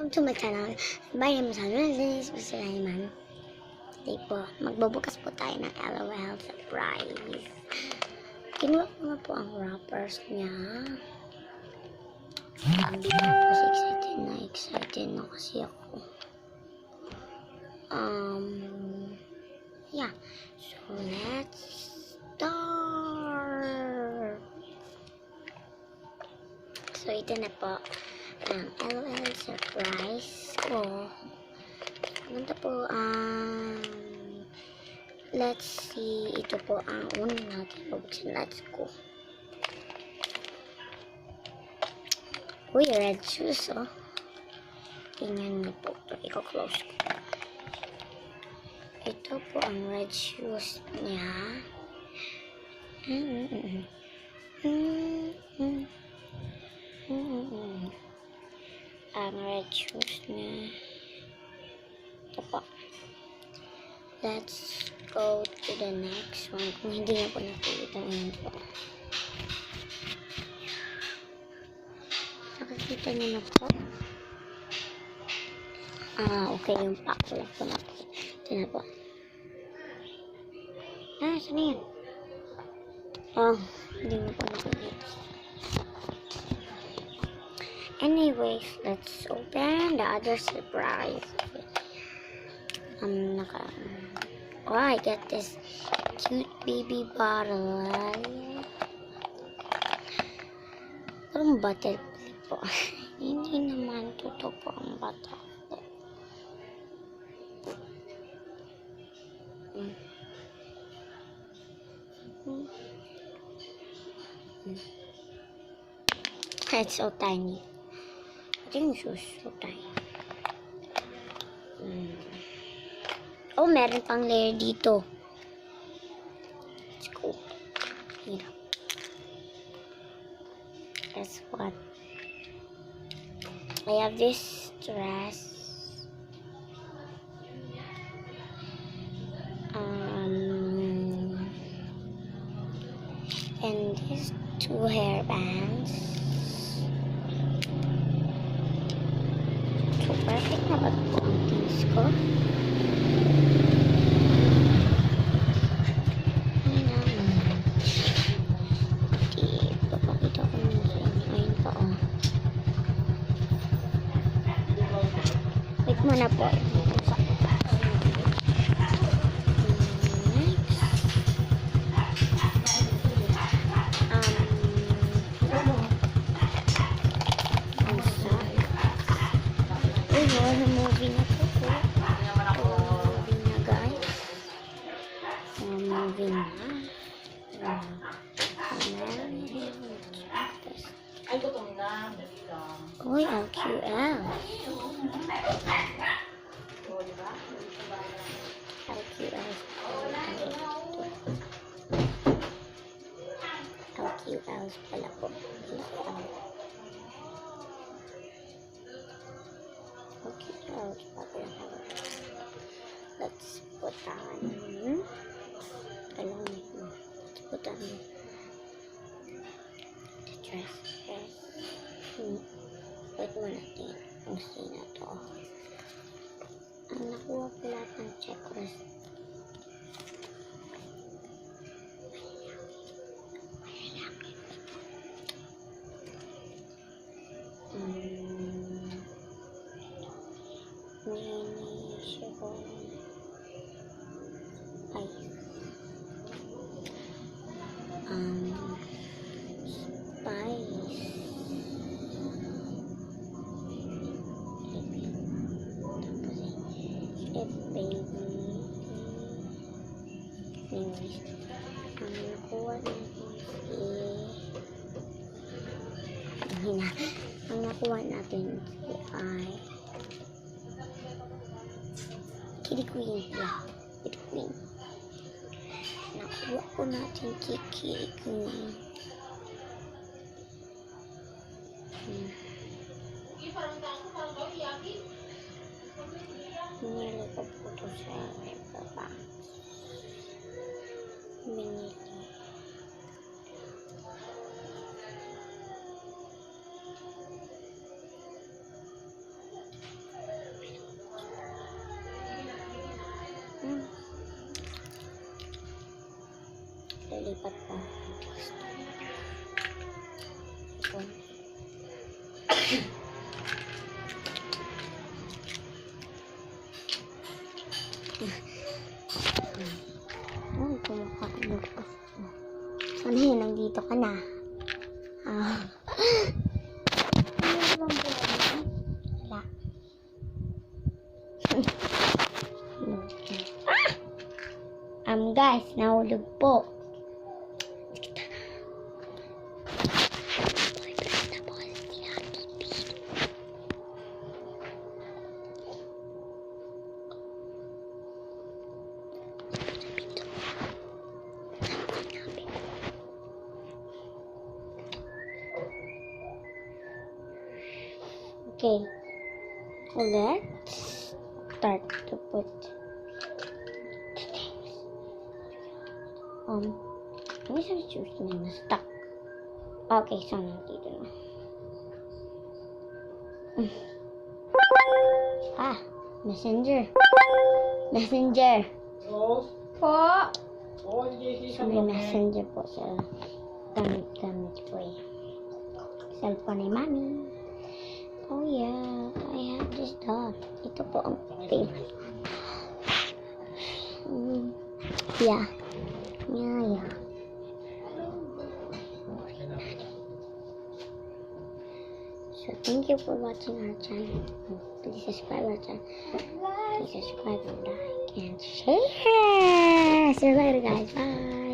welcome to my channel. My name is Hanwellis Sulaiman. Today po, magbubukas po tayo ng LOL surprise. Kinuha ko na po ang wrappers niya. Hindi na po excited na kasi ako. Yeah. So, let's start. So, ito na po ang LOL surprise ko. Ito po let's see, ito po ang unang natin bubuksan. Let's go. Uy, red shoes, oh. Tingnan niyo po ito. Iko-close ko. Ito po ang red shoes niya. Ang red shoes niya. Ito po. Let's go to the next one. Kung hindi na po nakikita ngayon po. Nakikita niyo na po. Okay. Yung pack wala po na po. Ito na po. Saan yan? Hindi na po nakikita. Anyways, let's open the other surprise. I get this cute baby bottle. Parang bottle po. Hindi naman totoo po ang bottle. It's so tiny. I think it's so tiny. Oh, meron pang layer dito. Let's go. Here. Guess what? I have this dress. And these two hair bands. So, perfect na ba po ang things ko? Wait muna po. Movie na po. Movie na, guys. Movie na. Ay, gutom na. Uy, LQL. LQLs pala po. Let's put on the dress. Wait mo natin kung sino to. Ang nakuha po lahat ng checklist. Mini chiffon. Ay. Spice. Chip baby. Anyways, ang nakuha natin ay Kitty Queen. Yeah, Kitty Queen. Nakuha ko natin Kitty Queen. Nilagay ko po ito sa baba. Binili. lipat pa. Ito. Ay, kumakain ka. Sana yun, nandito ka na. Ah. Ano bang buwan? Wala. Guys, nahulog po. Okay, let's start to put may isang juice na stuck. Okay, so nandito na. Messenger. Rose? Po. Oo, hindi So, may messenger po sa gamit po eh. Cellphone ni Mami. Oh yeah, I have this dog. Ito po ang favorite. Yeah. So thank you for watching our channel. Please subscribe our channel. Please subscribe, like, and share. See you later, guys. Bye.